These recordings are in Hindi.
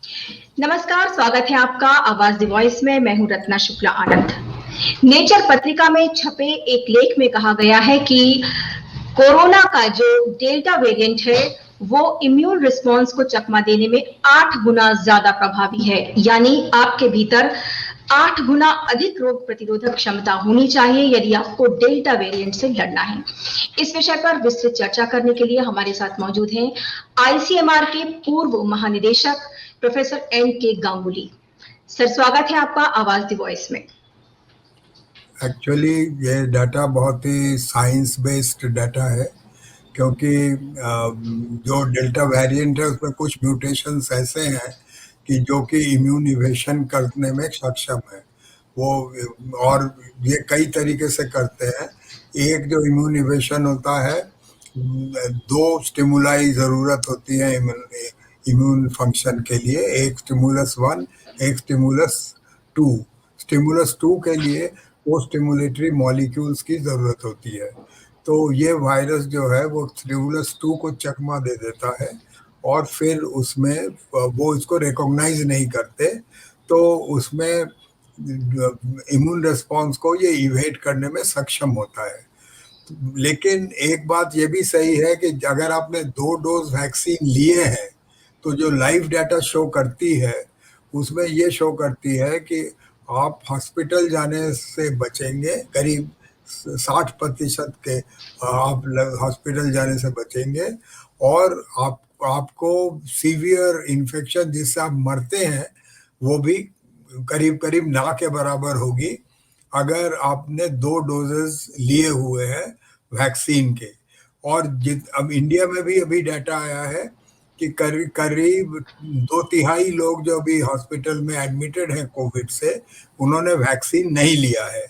नमस्कार, स्वागत है आपका आवाज द वॉइस में। मैं हूं रत्ना शुक्ला आनंद। नेचर पत्रिका में छपे एक लेख में कहा गया है कि कोरोना का जो डेल्टा वेरिएंट है वो इम्यून रिस्पॉन्स को चकमा देने में 8 गुना ज्यादा प्रभावी है। यानी आपके भीतर 8 गुना अधिक रोग प्रतिरोधक क्षमता होनी चाहिए यदि आपको डेल्टा वेरिएंट से लड़ना है। इस विषय पर विस्तृत चर्चा करने के लिए हमारे साथ मौजूद हैं आईसीएमआर के पूर्व महानिदेशक प्रोफेसर एन.के. गांगुली। सर, स्वागत है आपका आवाज द वॉइस में। एक्चुअली ये डाटा बहुत ही साइंस बेस्ड डाटा है, क्योंकि जो डेल्टा वेरिएंट है उसमें कुछ म्यूटेशंस ऐसे हैं कि जो कि इम्यून इवेशन करने में सक्षम है वो, और ये कई तरीके से करते हैं। एक जो इम्यून इवेशन होता है, 2 स्टिमुलाई ज़रूरत होती है इम्यून फंक्शन के लिए, एक स्टिमुलस 1, एक स्टिमुलस 2। स्टिमुलस 2 के लिए वो स्टिमुलेटरी मॉलिक्यूल्स की ज़रूरत होती है। तो ये वायरस जो है वो स्टिमुलस 2 को चकमा दे देता है और फिर उसमें वो इसको रिकॉग्नाइज नहीं करते, तो उसमें इम्यून रिस्पॉन्स को ये इवेट करने में सक्षम होता है। लेकिन एक बात ये भी सही है कि अगर आपने 2 डोज वैक्सीन लिए हैं तो जो लाइव डाटा शो करती है उसमें ये शो करती है कि आप हॉस्पिटल जाने से बचेंगे, करीब 60% के आप हॉस्पिटल जाने से बचेंगे, और आपको सीवियर इन्फेक्शन जिससे आप मरते हैं वो भी करीब करीब ना के बराबर होगी अगर आपने 2 डोजेस लिए हुए हैं वैक्सीन के। और अब इंडिया में भी अभी डाटा आया है कि करीब 2/3 लोग जो अभी हॉस्पिटल में एडमिटेड हैं कोविड से, उन्होंने वैक्सीन नहीं लिया है।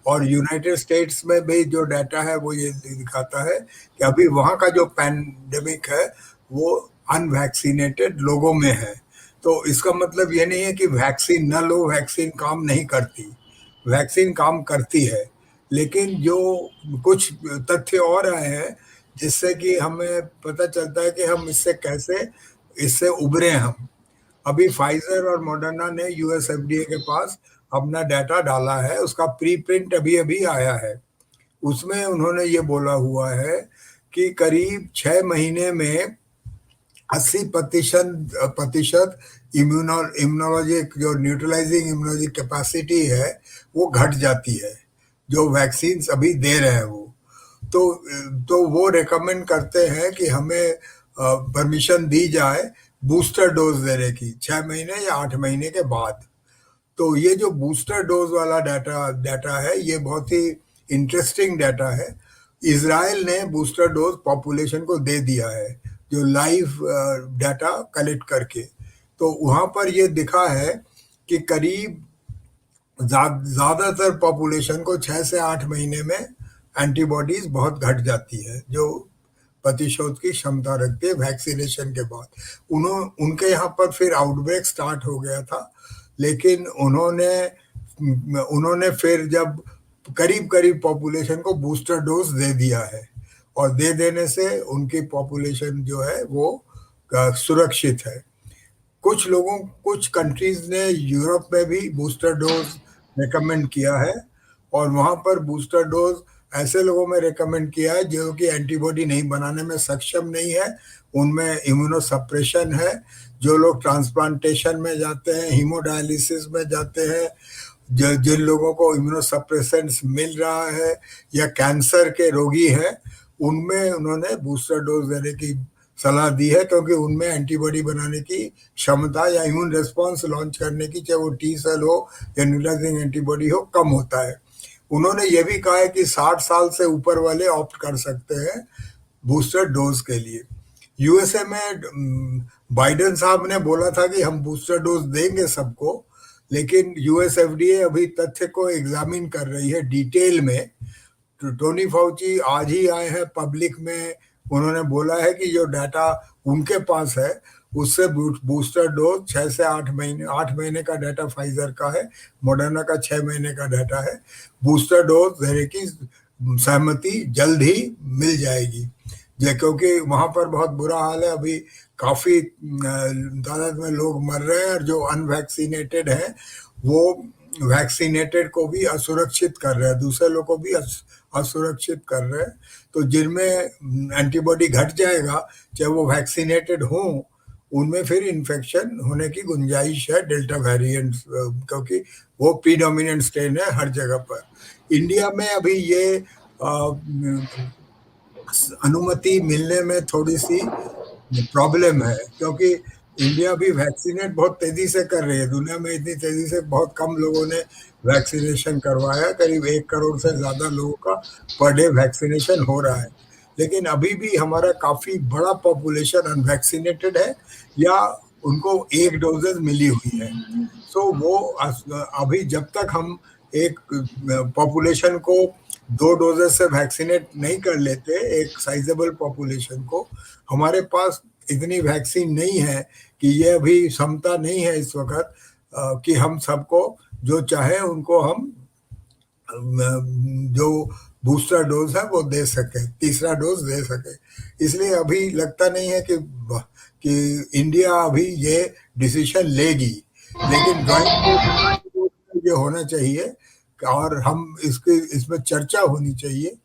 और यूनाइटेड स्टेट्स में भी जो डाटा है वो ये दिखाता है कि अभी वहाँ का जो पैंडेमिक है वो अनवैक्सीनेटेड लोगों में है। तो इसका मतलब ये नहीं है कि वैक्सीन न लो, वैक्सीन काम नहीं करती, वैक्सीन काम करती है। लेकिन जो कुछ तथ्य और आए हैं जिससे कि हमें पता चलता है कि हम इससे उभरे। हम अभी फाइजर और मॉडर्ना ने यूएस एफडीए के पास अपना डाटा डाला है, उसका प्री प्रिंट अभी अभी आया है। उसमें उन्होंने ये बोला हुआ है कि करीब 6 महीने में 80% इम्यूनोलॉजी जो न्यूट्रलाइजिंग इम्यूनोलॉजी कैपेसिटी है वो घट जाती है जो वैक्सीन अभी दे रहे हैं वो। तो वो रेकमेंड करते हैं कि हमें परमिशन दी जाए बूस्टर डोज देने की 6 महीने या 8 महीने के बाद। तो ये जो बूस्टर डोज वाला डाटा है ये बहुत ही इंटरेस्टिंग डाटा है। इजराइल ने बूस्टर डोज पॉपुलेशन को दे दिया है जो लाइव डाटा कलेक्ट करके। तो वहाँ पर ये दिखा है कि करीब ज़्यादातर पॉपुलेशन को 6 से 8 महीने में एंटीबॉडीज बहुत घट जाती है जो प्रतिशोध की क्षमता रखती है वैक्सीनेशन के बाद। उनके यहाँ पर फिर आउटब्रेक स्टार्ट हो गया था, लेकिन उन्होंने फिर जब करीब कॉपुलेशन को बूस्टर डोज दे दिया है, और दे देने से उनकी पॉपुलेशन जो है वो सुरक्षित है। कुछ कंट्रीज ने यूरोप में भी बूस्टर डोज रेकमेंड किया है, और वहाँ पर बूस्टर डोज ऐसे लोगों में रेकमेंड किया है जो कि एंटीबॉडी नहीं बनाने में सक्षम नहीं है, उनमें इम्यूनोसप्रेशन है, जो लोग ट्रांसप्लांटेशन में जाते हैं, हीमोडायलिसिस में जाते हैं, जिन लोगों को इम्यूनोसप्रेसेंट्स मिल रहा है या कैंसर के रोगी हैं, उनमें उन्होंने बूस्टर डोज देने की सलाह दी है, क्योंकि उनमें एंटीबॉडी बनाने की क्षमता या इम्यून रिस्पॉन्स लॉन्च करने की, चाहे वो टी सेल हो या न्यूट्रलाइजिंग एंटीबॉडी हो, कम होता है। उन्होंने ये भी कहा है कि 60 साल से ऊपर वाले ऑप्ट कर सकते हैं बूस्टर डोज के लिए। यूएसए में बाइडेन साहब ने बोला था कि हम बूस्टर डोज देंगे सबको, लेकिन यूएस एफडीए अभी तथ्य को एग्जामिन कर रही है डिटेल में। टोनी फाउची आज ही आए हैं पब्लिक में, उन्होंने बोला है कि जो डाटा उनके पास है उससे बूस्टर डोज 6 से 8 महीने का डाटा फाइजर का है, मॉडर्ना का 6 महीने का डाटा है। बूस्टर डोज देने की सहमति जल्द ही मिल जाएगी। क्योंकि वहां पर बहुत बुरा हाल है, अभी काफी तादाद में लोग मर रहे हैं, और जो अनवैक्सीनेटेड हैं वो वैक्सीनेटेड को भी असुरक्षित कर रहे हैं, दूसरे लोग को भी असुरक्षित कर रहे हैं। तो जिनमें एंटीबॉडी घट जाएगा, चाहे वो वैक्सीनेटेड हों, उनमें फिर इन्फेक्शन होने की गुंजाइश है, डेल्टा वेरिएंट, क्योंकि वो प्रीडोमिनेंट स्ट्रेन है हर जगह पर। इंडिया में अभी ये अनुमति मिलने में थोड़ी सी प्रॉब्लम है, क्योंकि इंडिया भी वैक्सीनेट बहुत तेजी से कर रही है। दुनिया में इतनी तेजी से बहुत कम लोगों ने वैक्सीनेशन करवाया, करीब 1 करोड़ से ज्यादा लोगों का पर डे वैक्सीनेशन हो रहा है। लेकिन अभी भी हमारा काफी बड़ा पॉपुलेशन अनवैक्सीनेटेड है, या उनको 1 डोजेज मिली हुई है। सो वो अभी जब तक हम एक पॉपुलेशन को 2 डोजेज से वैक्सीनेट नहीं कर लेते, एक साइजेबल पॉपुलेशन को, हमारे पास इतनी वैक्सीन नहीं है कि ये अभी क्षमता नहीं है इस वक्त कि हम सबको जो चाहे उनको हम जो बूस्टर डोज है वो दे सके, तीसरा डोज दे सके। इसलिए अभी लगता नहीं है कि इंडिया अभी ये डिसीजन लेगी। लेकिन ड्राइंग ये होना चाहिए, और हम इसमें चर्चा होनी चाहिए,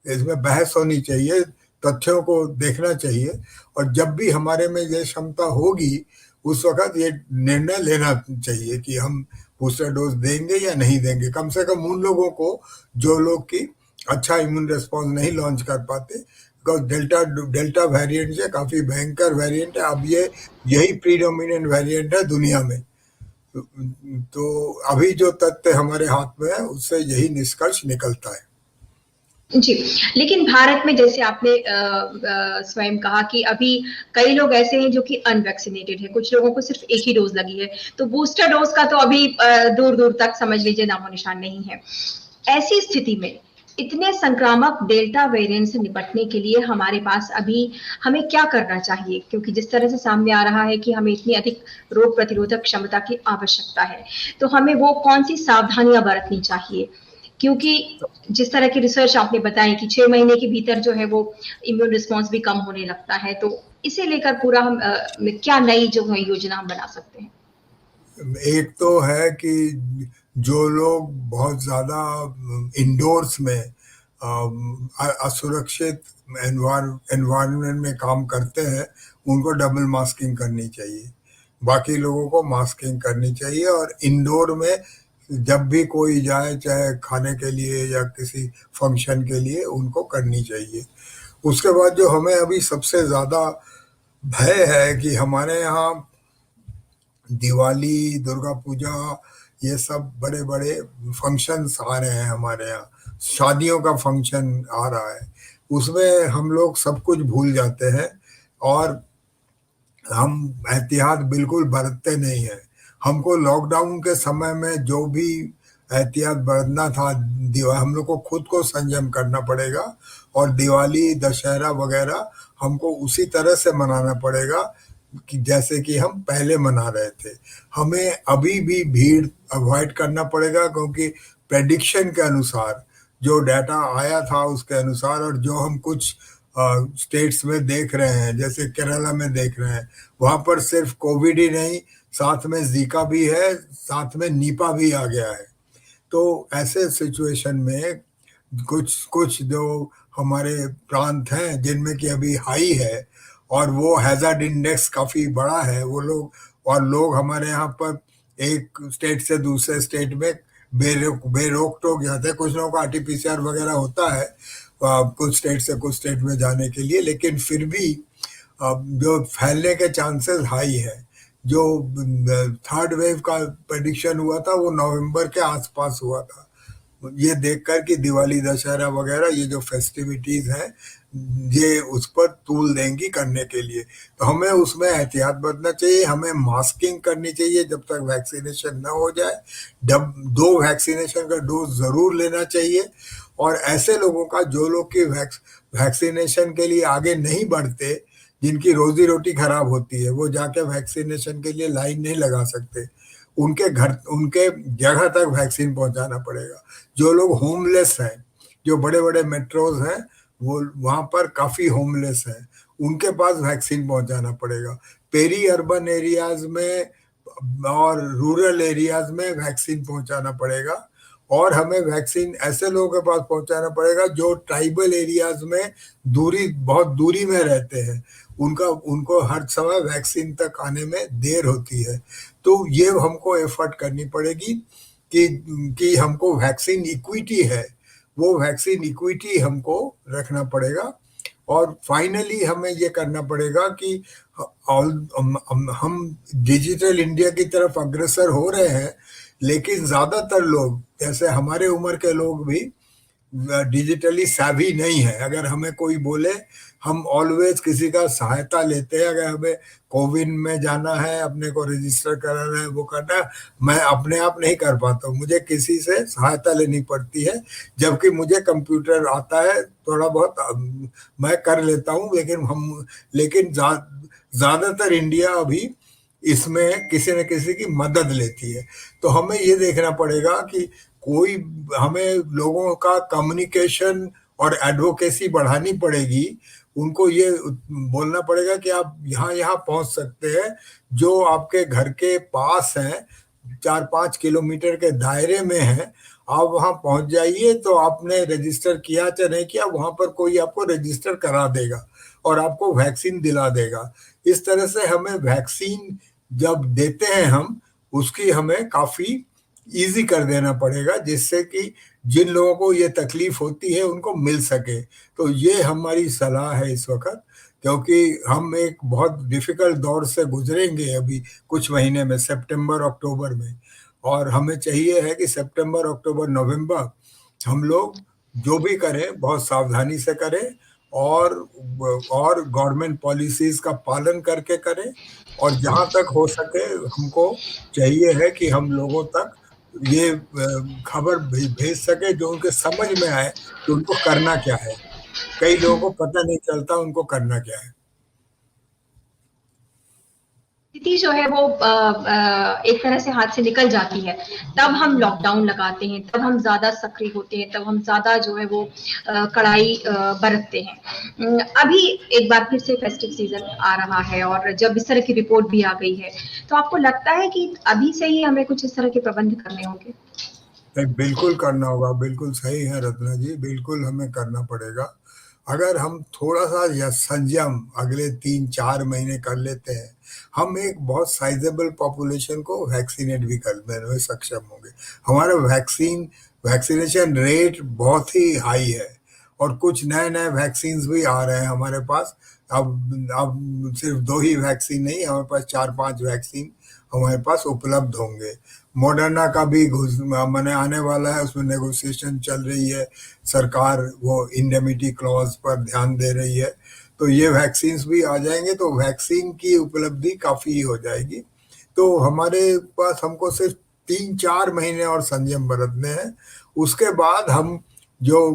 इसमें बहस होनी चाहिए, तथ्यों को देखना चाहिए, और जब भी हमारे में ये क्षमता होगी उस वक्त ये निर्णय लेना चाहिए कि हम बूस्टर डोज देंगे या नहीं देंगे, कम से कम उन लोगों को जो लोग की अच्छा इम्यून रिस्पॉन्स नहीं लॉन्च कर पाते। बिकॉज डेल्टा वेरिएंट जो काफी भयंकर वेरिएंट है, अब ये यही प्रीडोमिनेंट वेरिएंट है दुनिया में। तो अभी जो तथ्य हमारे हाथ में है उससे यही निष्कर्ष निकलता है। जी, लेकिन भारत में जैसे आपने स्वयं कहा कि अभी कई लोग ऐसे हैं जो कि अनवैक्सीनेटेड है, कुछ लोगों को सिर्फ एक ही डोज लगी है, तो बूस्टर डोज का तो अभी दूर दूर तक समझ लीजिए नामो निशान नहीं है। ऐसी स्थिति में इतने संक्रामक डेल्टा वेरिएंट से निपटने के लिए हमारे पास अभी हमें क्या करना चाहिए, क्योंकि जिस तरह से सामने आ रहा है कि हमें इतनी अधिक रोग प्रतिरोधक क्षमता की आवश्यकता है, तो हमें वो कौन सी सावधानियां बरतनी चाहिए? क्योंकि जिस तरह की रिसर्च आपने बताई कि 6 महीने के भीतर जो है वो इम्यून रिस्पॉन्स भी कम होने लगता है, तो इसे लेकर पूरा हम क्या नई जो है योजना हम बना सकते हैं? एक तो है कि जो लोग बहुत ज्यादा इंडोर्स में असुरक्षित एनवायरनमेंट में काम करते हैं, उनको डबल मास्किंग करनी चाहिए, बाकी लोगों को मास्किंग करनी चाहिए। और इंडोर में जब भी कोई जाए, चाहे खाने के लिए या किसी फंक्शन के लिए, उनको करनी चाहिए। उसके बाद जो हमें अभी सबसे ज्यादा भय है कि हमारे यहाँ दिवाली, दुर्गा पूजा, ये सब बड़े बड़े फंक्शंस आ रहे हैं, हमारे यहाँ शादियों का फंक्शन आ रहा है, उसमें हम लोग सब कुछ भूल जाते हैं और हम एहतियात बिल्कुल बरतते नहीं है। हमको लॉकडाउन के समय में जो भी एहतियात बरतना था, हम लोग को खुद को संयम करना पड़ेगा, और दिवाली, दशहरा वगैरह हमको उसी तरह से मनाना पड़ेगा कि जैसे कि हम पहले मना रहे थे। हमें अभी भी भीड़ अवॉइड करना पड़ेगा, क्योंकि प्रेडिक्शन के अनुसार, जो डाटा आया था उसके अनुसार, और जो हम कुछ स्टेट्स में देख रहे हैं, जैसे केरला में देख रहे हैं, वहां पर सिर्फ कोविड ही नहीं, साथ में जीका भी है, साथ में नीपा भी आ गया है। तो ऐसे सिचुएशन में कुछ कुछ जो हमारे प्रांत हैं जिनमें कि अभी हाई है, और वो हैजार्ड इंडेक्स काफी बड़ा है, वो लोग, और लोग हमारे यहाँ पर एक स्टेट से दूसरे स्टेट में बेरोक टोक जाते हैं। कुछ लोगों का आरटीपीसीआर वगैरह होता है कुछ स्टेट से कुछ स्टेट में जाने के लिए, लेकिन फिर भी जो फैलने के चांसेस हाई है। जो थर्ड वेव का प्रेडिक्शन हुआ था वो नवंबर के आसपास हुआ था, ये देखकर कि दिवाली, दशहरा वगैरह ये जो फेस्टिविटीज हैं ये उस पर तूल देंगी करने के लिए। तो हमें उसमें एहतियात बरतना चाहिए, हमें मास्किंग करनी चाहिए जब तक वैक्सीनेशन न हो जाए, 2 वैक्सीनेशन का डोज जरूर लेना चाहिए। और ऐसे लोगों का, जो लोग की वैक्सीनेशन के लिए आगे नहीं बढ़ते, जिनकी रोजी रोटी खराब होती है, वो जाके वैक्सीनेशन के लिए लाइन नहीं लगा सकते, उनके घर, उनके जगह तक वैक्सीन पहुंचाना पड़ेगा। जो लोग होमलेस हैं, जो बड़े बड़े मेट्रोज हैं, वो वहां पर काफी होमलेस है, उनके पास वैक्सीन पहुंचाना पड़ेगा। पेरी अर्बन एरियाज में और रूरल एरियाज में वैक्सीन पहुंचाना पड़ेगा। और हमें वैक्सीन ऐसे लोगों के पास पहुंचाना पड़ेगा जो ट्राइबल एरियाज में बहुत दूरी में रहते हैं, उनका उनको हर समय वैक्सीन तक आने में देर होती है। तो ये हमको एफर्ट करनी पड़ेगी कि हमको वैक्सीन इक्विटी है, वो वैक्सीन इक्विटी हमको रखना पड़ेगा। और फाइनली हमें ये करना पड़ेगा कि हम डिजिटल इंडिया की तरफ अग्रसर हो रहे हैं, लेकिन ज्यादातर लोग जैसे हमारे उम्र के लोग भी डिजिटली savvy नहीं है। अगर हमें कोई बोले, हम ऑलवेज किसी का सहायता लेते हैं। अगर हमें कोविन में जाना है, अपने को रजिस्टर कराना है, वो करना है, मैं अपने आप नहीं कर पाता हूँ, मुझे किसी से सहायता लेनी पड़ती है। जबकि मुझे कंप्यूटर आता है थोड़ा बहुत, मैं कर लेता हूँ, लेकिन ज्यादातर इंडिया अभी इसमें किसी न किसी की मदद लेती है। तो हमें ये देखना पड़ेगा कि कोई हमें लोगों का कम्युनिकेशन और एडवोकेसी बढ़ानी पड़ेगी। उनको ये बोलना पड़ेगा कि आप यहाँ यहाँ पहुंच सकते हैं, जो आपके घर के पास हैं, 4-5 किलोमीटर के दायरे में है, आप वहां पहुंच जाइए। तो आपने रजिस्टर किया चाहे नहीं किया, वहां पर कोई आपको रजिस्टर करा देगा और आपको वैक्सीन दिला देगा। इस तरह से हमें वैक्सीन जब देते हैं हम, उसकी हमें काफी इजी कर देना पड़ेगा, जिससे कि जिन लोगों को ये तकलीफ होती है उनको मिल सके। तो ये हमारी सलाह है इस वक्त, क्योंकि हम एक बहुत डिफिकल्ट दौर से गुजरेंगे अभी कुछ महीने में, सितंबर अक्टूबर में। और हमें चाहिए है कि सितंबर अक्टूबर नवंबर हम लोग जो भी करें बहुत सावधानी से करें, और गवर्नमेंट पॉलिसीज का पालन करके करें। और जहां तक हो सके हमको चाहिए है कि हम लोगों तक ये खबर भेज सके जो उनके समझ में आए कि उनको करना क्या है। कई लोगों को पता नहीं चलता उनको करना क्या है। स्थिति जो है वो एक तरह से हाथ से निकल जाती है, तब हम लॉकडाउन लगाते हैं, तब हम ज्यादा सक्रिय होते हैं, तब हम ज्यादा जो है वो कड़ाई बरतते हैं। अभी एक बार फिर से फेस्टिव सीजन आ रहा है और जब इस तरह की रिपोर्ट भी आ गई है, तो आपको लगता है कि अभी से ही हमें कुछ इस तरह के प्रबंध करने होंगे? बिल्कुल करना होगा, बिल्कुल सही है रत्ना जी, बिल्कुल हमें करना पड़ेगा। अगर हम थोड़ा सा या संयम अगले 3-4 महीने कर लेते हैं, हम एक बहुत साइजेबल पॉपुलेशन को वैक्सीनेट भी करने में सक्षम होंगे। हमारा वैक्सीनेशन रेट बहुत ही हाई है, और कुछ नए नए वैक्सीन भी आ रहे हैं हमारे पास। अब सिर्फ 2 ही वैक्सीन नहीं, हमारे पास 4-5 वैक्सीन हमारे पास उपलब्ध होंगे। मॉडर्ना का भी मैंने आने वाला है, उसमें नेगोशिएशन चल रही है, सरकार वो इंडेमिटी क्लॉज पर ध्यान दे रही है। तो ये वैक्सीन भी आ जाएंगे, तो वैक्सीन की उपलब्धि काफी हो जाएगी। तो हमारे पास हमको सिर्फ 3-4 महीने और संयम बरतने हैं। उसके बाद हम जो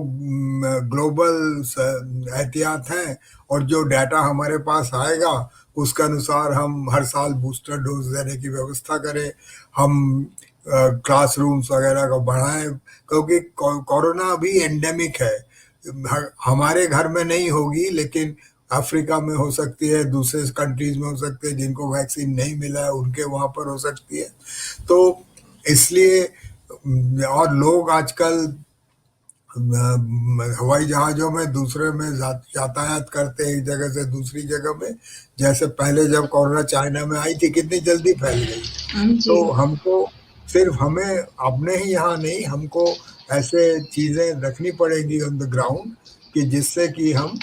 ग्लोबल एहतियात हैं और जो डाटा हमारे पास आएगा, उसके अनुसार हम हर साल बूस्टर डोज देने की व्यवस्था करें। हम क्लासरूम्स वगैरह को बढ़ाएं, क्योंकि कोरोना अभी एंडेमिक है। हमारे घर में नहीं होगी, लेकिन अफ्रीका में हो सकती है, दूसरे कंट्रीज में हो सकती है, जिनको वैक्सीन नहीं मिला है उनके वहां पर हो सकती है। तो इसलिए और लोग आजकल हवाई जहाजों में दूसरे में यातायात करते हैं, एक जगह से दूसरी जगह में। जैसे पहले जब कोरोना चाइना में आई थी, कितनी जल्दी फैल गई। जी। तो हमको सिर्फ हमें अपने ही यहाँ नहीं, हमको ऐसे चीजें रखनी पड़ेगी ऑन द ग्राउंड, कि जिससे कि हम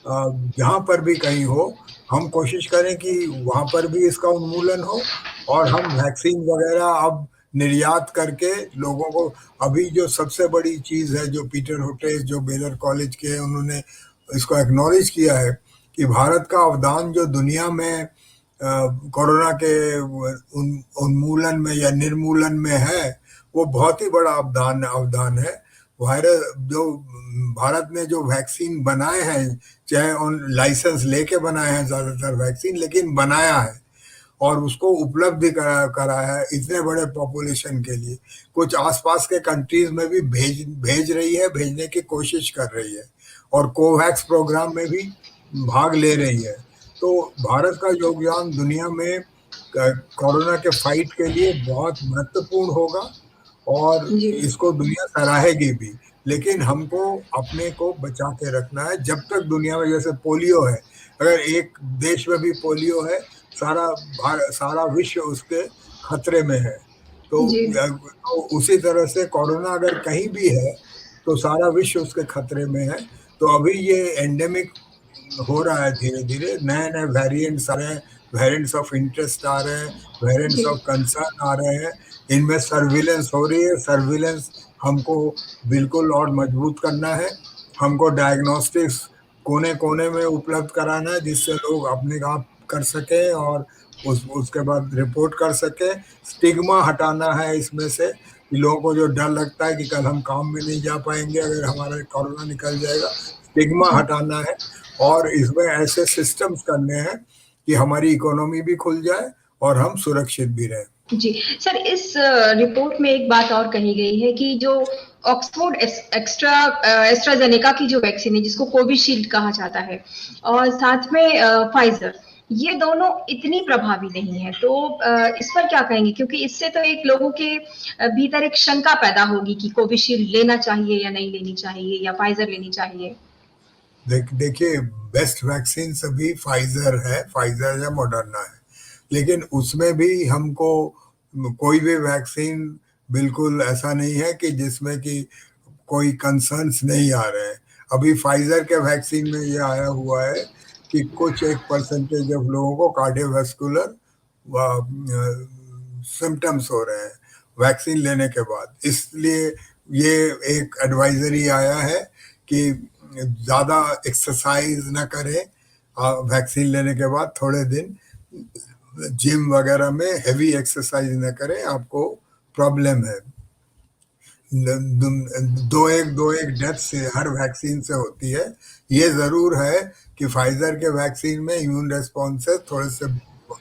जहाँ पर भी कहीं हो, हम कोशिश करें कि वहां पर भी इसका उन्मूलन हो। और हम वैक्सीन वगैरह अब निर्यात करके लोगों को, अभी जो सबसे बड़ी चीज है, जो पीटर होटेस जो बेलर कॉलेज के हैं, उन्होंने इसको एक्नॉलेज किया है कि भारत का अवदान जो दुनिया में कोरोना के उन्मूलन में या निर्मूलन में है, वो बहुत ही बड़ा अवदान है। वायरस जो भारत ने जो वैक्सीन बनाए हैं, चाहे उन लाइसेंस लेके बनाए हैं ज्यादातर वैक्सीन, लेकिन बनाया है और उसको उपलब्ध करा है इतने बड़े पॉपुलेशन के लिए। कुछ आसपास के कंट्रीज में भी भेज रही है, भेजने की कोशिश कर रही है। और कोवैक्स प्रोग्राम में भी भाग ले रही है। तो भारत का योगदान दुनिया में कोरोना के फाइट के लिए बहुत महत्वपूर्ण होगा और जी इसको दुनिया सराहेगी भी। लेकिन हमको अपने को बचा के रखना है। जब तक दुनिया में जैसे पोलियो है, अगर एक देश में भी पोलियो है, सारा विश्व उसके खतरे में है। जी तो उसी तरह से कोरोना अगर कहीं भी है तो सारा विश्व उसके खतरे में है। तो अभी ये एंडेमिक हो रहा है, धीरे धीरे नए नए वेरिएंट्स आ रहे हैं, वेरिएंट्स ऑफ इंटरेस्ट आ रहे हैं, वेरिएंट्स जी ऑफ कंसर्न आ रहे हैं। इनमें सर्विलेंस हो रही है। सर्विलेंस हमको बिल्कुल और मजबूत करना है। हमको डायग्नोस्टिक्स कोने कोने में उपलब्ध कराना है, जिससे लोग अपने आप कर सकें और उसके बाद रिपोर्ट कर सके। स्टिग्मा हटाना है इसमें से, कि लोगों को जो डर लगता है कि कल हम काम में नहीं जा पाएंगे अगर हमारा कोरोना निकल जाएगा, स्टिग्मा जी हटाना है। और इसमें ऐसे सिस्टम्स करने हैं कि हमारी इकोनॉमी भी खुल जाए और हम सुरक्षित भी रहें। जी सर, इस रिपोर्ट में एक बात और कही गई है कि जो ऑक्सफोर्ड एस्ट्राजेनेका की जो वैक्सीन है, जिसको कोविशील्ड कहा जाता है, और साथ में फाइजर, ये दोनों इतनी प्रभावी नहीं है। तो इस पर क्या कहेंगे? क्योंकि इससे तो एक लोगों के भीतर एक शंका पैदा होगी कि कोविशील्ड लेना चाहिए या नहीं लेनी चाहिए, या फाइजर लेनी चाहिए। देखिए, बेस्ट वैक्सीन सभी फाइजर है, फाइजर या मॉडर्ना है। लेकिन उसमें भी हमको कोई भी वैक्सीन बिल्कुल ऐसा नहीं है कि जिसमें कि कोई कंसर्न्स नहीं आ रहे हैं। अभी फाइजर के वैक्सीन में ये आया हुआ है कि कुछ एक परसेंटेज ऑफ लोगों को कार्डियोवैस्कुलर सिम्टम्स हो रहे हैं वैक्सीन लेने के बाद। इसलिए ये एक एडवाइजरी आया है कि ज़्यादा एक्सरसाइज ना करें वैक्सीन लेने के बाद थोड़े दिन, जिम वगैरह में हेवी एक्सरसाइज ना करें, आपको प्रॉब्लम है। दो एक डेथ से हर वैक्सीन से होती है। ये ज़रूर है कि फाइजर के वैक्सीन में इम्यून रेस्पॉन्सेस थोड़े से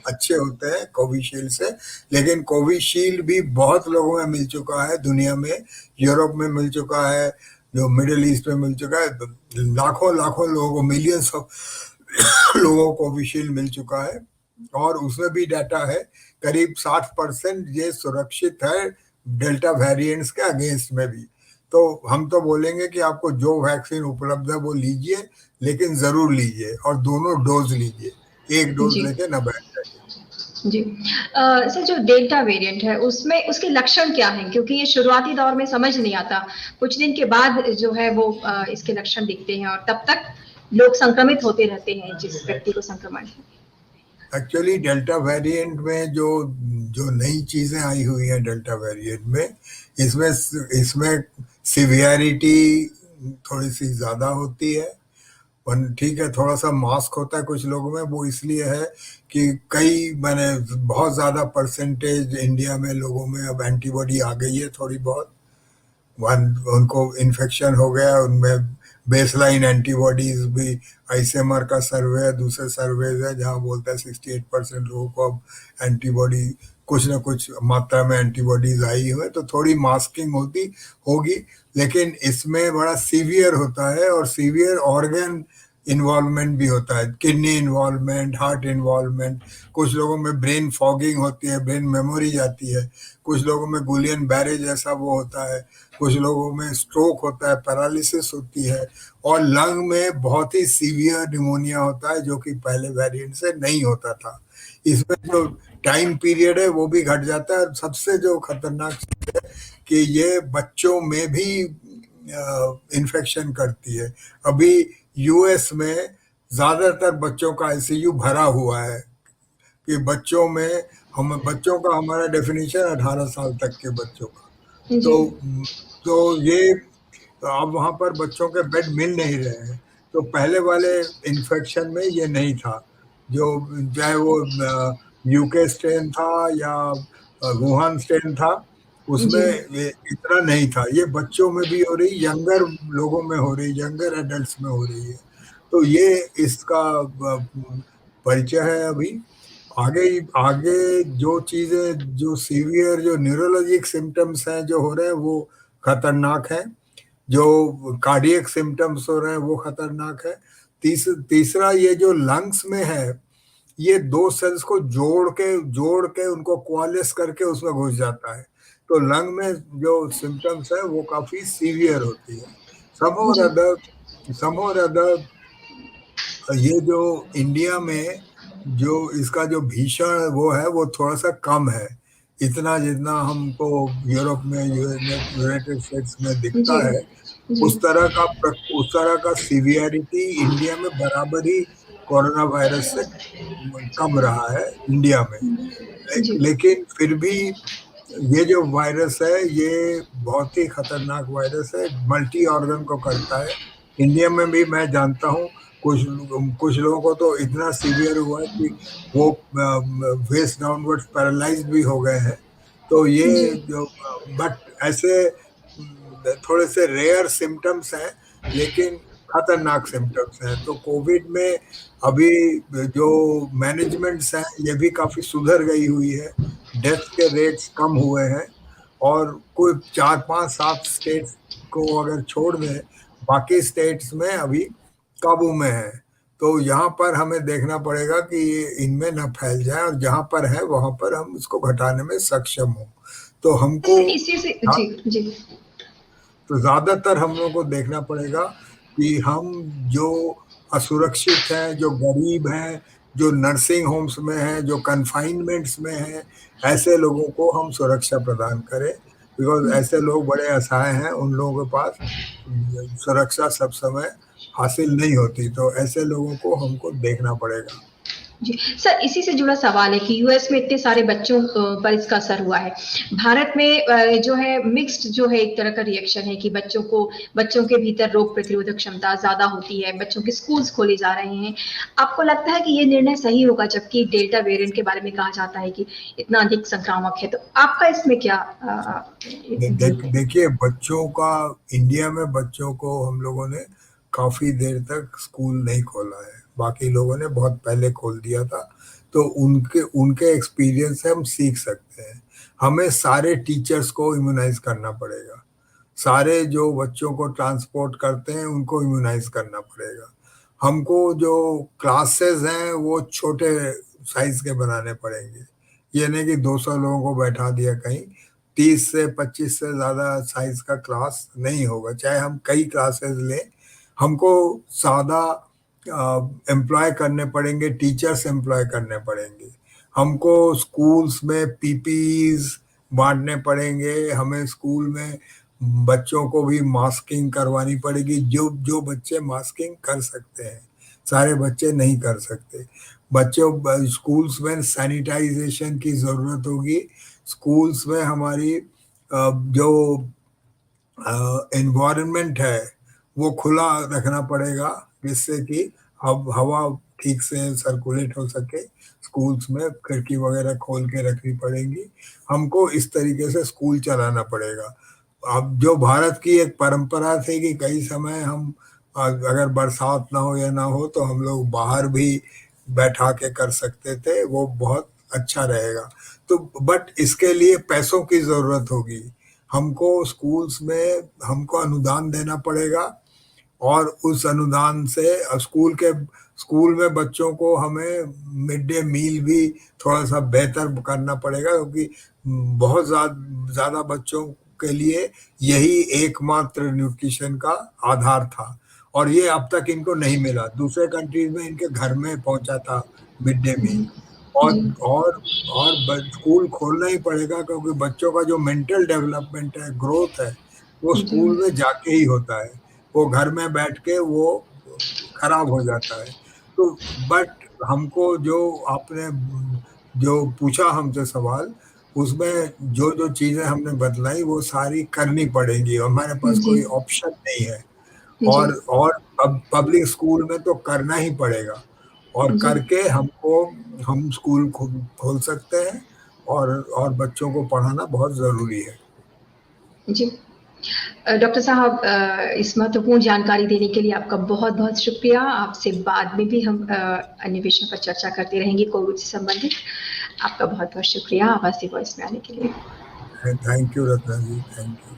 अच्छे होते हैं कोविशील्ड से। लेकिन कोविशील्ड भी बहुत लोगों में मिल चुका है दुनिया में, यूरोप में मिल चुका है, जो मिडिल ईस्ट में मिल चुका है। लाखों लाखों लोगों को, मिलियंस ऑफ लोगों को कोविशील्ड मिल चुका है। और उसमें भी डाटा है करीब 60% ये सुरक्षित है डेल्टा वेरिएंट्स के अगेंस्ट में भी। तो हम तो बोलेंगे कि आपको जो वैक्सीन उपलब्ध है वो लीजिए, लेकिन जरूर लीजिए और दोनों डोज लीजिए, एक डोज जी लेके ना बैठ जाइए। जी सर, जो डेल्टा वेरिएंट है उसमें उसके लक्षण क्या हैं? क्योंकि ये शुरुआती दौर में समझ नहीं आता, कुछ दिन के बाद जो है वो इसके लक्षण दिखते हैं, और तब तक लोग संक्रमित होते रहते हैं, जिस व्यक्ति को संक्रमण है। एक्चुअली डेल्टा वेरिएंट में जो जो नई चीजें आई हुई हैं डेल्टा वेरिएंट में, इसमें इसमें सिवियरिटी थोड़ी सी ज्यादा होती है। ठीक है, थोड़ा सा मास्क होता है कुछ लोगों में, वो इसलिए है कि कई मैंने बहुत ज्यादा परसेंटेज इंडिया में लोगों में अब एंटीबॉडी आ गई है थोड़ी बहुत। उनको इन्फेक्शन हो गया, उनमें बेसलाइन एंटीबॉडीज भी, आईसीएमआर का सर्वे है, दूसरे सर्वेज है जहां बोलता है 68% लोगों को अब एंटीबॉडी, कुछ ना कुछ मात्रा में एंटीबॉडीज आई हुई है। तो थोड़ी मास्किंग होगी, लेकिन इसमें बड़ा सीवियर होता है और सीवियर ऑर्गन इन्वॉल्वमेंट भी होता है, किडनी इन्वॉल्वमेंट, हार्ट इन्वॉल्वमेंट। कुछ लोगों में ब्रेन फॉगिंग होती है, ब्रेन मेमोरी जाती है। कुछ लोगों में गुलियन बैरे जैसा वो होता है। कुछ लोगों में स्ट्रोक होता है, पैरालिसिस होती है, और लंग में बहुत ही सीवियर निमोनिया होता है, जो कि पहले वेरिएंट से नहीं होता था। इसमें जो टाइम पीरियड है वो भी घट जाता है। सबसे जो खतरनाक चीज है कि ये बच्चों में भी इन्फेक्शन करती है। अभी यूएस में ज्यादातर बच्चों का आईसीयू भरा हुआ है, कि बच्चों का हमारा डेफिनेशन 18 साल तक के बच्चों का। जी तो ये अब वहां पर बच्चों के बेड मिल नहीं रहे हैं। तो पहले वाले इन्फेक्शन में ये नहीं था, जो चाहे वो यूके स्ट्रेन था या वुहान स्ट्रेन था, उसमें जी ये इतना नहीं था। ये बच्चों में भी हो रही, यंगर लोगों में हो रही, यंगर एडल्ट्स में हो रही है। तो ये इसका परिचय है अभी। आगे आगे जो चीजें, जो सीवियर, जो न्यूरोलॉजिक सिम्टम्स हैं जो हो रहे हैं, वो खतरनाक है। जो कार्डियक सिम्टम्स हो रहे हैं वो खतरनाक है। तीसरा ये जो लंग्स में है, ये दो सेल्स को जोड़ के उनको कोआलेस करके उसमें घुस जाता है, तो लंग में जो सिम्टम्स है वो काफी सीवियर होती है। सम और अदर ये जो इंडिया में जो इसका जो भीषण वो है वो थोड़ा सा कम है, इतना जितना हमको यूरोप में यूनाइटेड स्टेट्स में दिखता जी है जी उस तरह का सीवियरिटी इंडिया में बराबर ही कोरोना वायरस से कम रहा है इंडिया में। जी लेकिन फिर भी ये जो वायरस है ये बहुत ही खतरनाक वायरस है, मल्टी ऑर्गन को करता है। इंडिया में भी मैं जानता हूँ कुछ लोगों को तो इतना सीवियर हुआ है कि वो फेस डाउनवर्ड्स पैरालाइज भी हो गए हैं। तो ये जी जो बट ऐसे थोड़े से रेयर सिम्टम्स हैं लेकिन खतरनाक सिम्टम्स हैं। तो कोविड में अभी जो मैनेजमेंट्स हैं ये भी काफी सुधर गई हुई है, डेथ के रेट्स कम हुए हैं, और कोई 4 5 7 स्टेट्स को अगर छोड़ दें बाकी स्टेट्स में अभी काबू में है। तो यहाँ पर हमें देखना पड़ेगा कि ये इनमें न फैल जाए, और जहाँ पर है वहां पर हम इसको घटाने में सक्षम हो। तो हमको इसी से जी जी तो ज्यादातर हम लोगों को देखना पड़ेगा कि हम जो असुरक्षित हैं, जो गरीब हैं, जो नर्सिंग होम्स में हैं, जो कन्फाइनमेंट्स में हैं, ऐसे लोगों को हम सुरक्षा प्रदान करें, बिकॉज ऐसे लोग बड़े असहाय हैं, उन लोगों के पास सुरक्षा सब समय हासिल नहीं होती, तो ऐसे लोगों को हमको देखना पड़ेगा। जी सर, इसी से जुड़ा सवाल है कि यूएस में इतने सारे बच्चों पर इसका असर हुआ है, भारत में जो है मिक्स्ड जो है एक तरह का रिएक्शन है कि बच्चों के भीतर रोग प्रतिरोधक क्षमता ज्यादा होती है, बच्चों के स्कूल्स खोले जा रहे हैं। आपको लगता है कि ये निर्णय सही होगा, जबकि डेल्टा वेरिएंट के बारे में कहा जाता है कि इतना अधिक संक्रामक है, तो आपका इसमें क्या देखिए बच्चों का, इंडिया में बच्चों को हम लोगों ने काफी देर तक स्कूल नहीं खोला है, बाकी लोगों ने बहुत पहले खोल दिया था, तो उनके एक्सपीरियंस से हम सीख सकते हैं। हमें सारे टीचर्स को इम्यूनाइज करना पड़ेगा, सारे जो बच्चों को ट्रांसपोर्ट करते हैं उनको इम्यूनाइज करना पड़ेगा। हमको जो क्लासेस हैं वो छोटे साइज के बनाने पड़ेंगे, ये नहीं कि 200 लोगों को बैठा दिया कहीं, 30 से 25 से ज्यादा साइज का क्लास नहीं होगा, चाहे हम कई क्लासेस लें। हमको सादा एम्प्लॉय करने पड़ेंगे, टीचर्स एम्प्लॉय करने पड़ेंगे, हमको स्कूल्स में पीपीईज बांटने पड़ेंगे, हमें स्कूल में बच्चों को भी मास्किंग करवानी पड़ेगी, जो जो बच्चे मास्किंग कर सकते हैं, सारे बच्चे नहीं कर सकते। बच्चों स्कूल्स में सैनिटाइजेशन की जरूरत होगी, स्कूल्स में हमारी जो एनवायरनमेंट है वो खुला रखना पड़ेगा, जिससे कि अब हवा ठीक से सर्कुलेट हो सके, स्कूल्स में खिड़की वगैरह खोल के रखनी पड़ेगी, हमको इस तरीके से स्कूल चलाना पड़ेगा। अब जो भारत की एक परंपरा थी कि कई समय हम अगर बरसात ना हो या ना हो तो हम लोग बाहर भी बैठा के कर सकते थे, वो बहुत अच्छा रहेगा। तो बट इसके लिए पैसों की जरूरत होगी, हमको स्कूल्स में हमको अनुदान देना पड़ेगा, और उस अनुदान से स्कूल में बच्चों को हमें मिड डे मील भी थोड़ा सा बेहतर करना पड़ेगा, क्योंकि बहुत ज़्यादा बच्चों के लिए यही एकमात्र न्यूट्रिशन का आधार था, और ये अब तक इनको नहीं मिला। दूसरे कंट्रीज में इनके घर में पहुंचा था मिड डे मील, और स्कूल खोलना ही पड़ेगा, क्योंकि बच्चों का जो मेंटल डेवलपमेंट है, ग्रोथ है, वो स्कूल में जाके ही होता है, वो घर में बैठ के वो खराब हो जाता है। तो बट हमको जो आपने जो पूछा हमसे सवाल, उसमें जो जो चीजें हमने बतलाई वो सारी करनी पड़ेगी, हमारे पास जी कोई ऑप्शन नहीं है। जी और पब्लिक स्कूल में तो करना ही पड़ेगा, और जी करके हम स्कूल खोल सकते हैं, और बच्चों को पढ़ाना बहुत जरूरी है। जी डॉक्टर साहब, इस महत्वपूर्ण जानकारी देने के लिए आपका बहुत बहुत शुक्रिया। आपसे बाद में भी हम अन्य विषयों पर चर्चा करते रहेंगे कोविड से संबंधित। आपका बहुत बहुत शुक्रिया आवाज़ वॉइस में आने के लिए। Thank you Ratna ji, thank you.